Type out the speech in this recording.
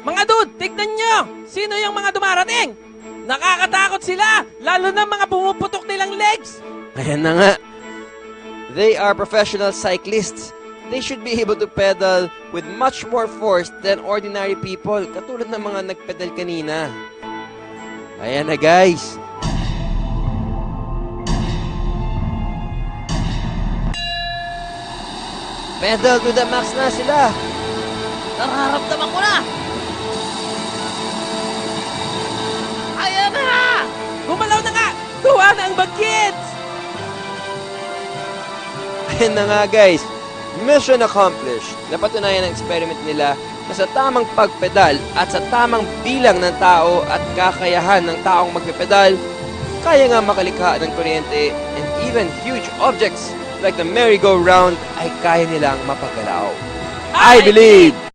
Mga dude, tignan nyo! Sino yung mga dumarating? Nakakatakot sila! Lalo na mga pumuputok nilang legs! Ayan na nga. They are professional cyclists. They should be able to pedal with much more force than ordinary people, katulad ng mga nagpedal kanina. Ayan na guys. Pedal to the max na sila. Nararamdaman ko na! Ayan na! Gumalaw na nga! Tuwa na ang bagkits! Ayan na nga guys. Mission accomplished. Napatunayan ang experiment nila na sa tamang pagpedal at sa tamang bilang ng tao at kakayahan ng taong magpepedal, kaya nga makalikha ng kuryente and even huge objects like the merry-go-round ay kaya nilang mapagalaw. I believe!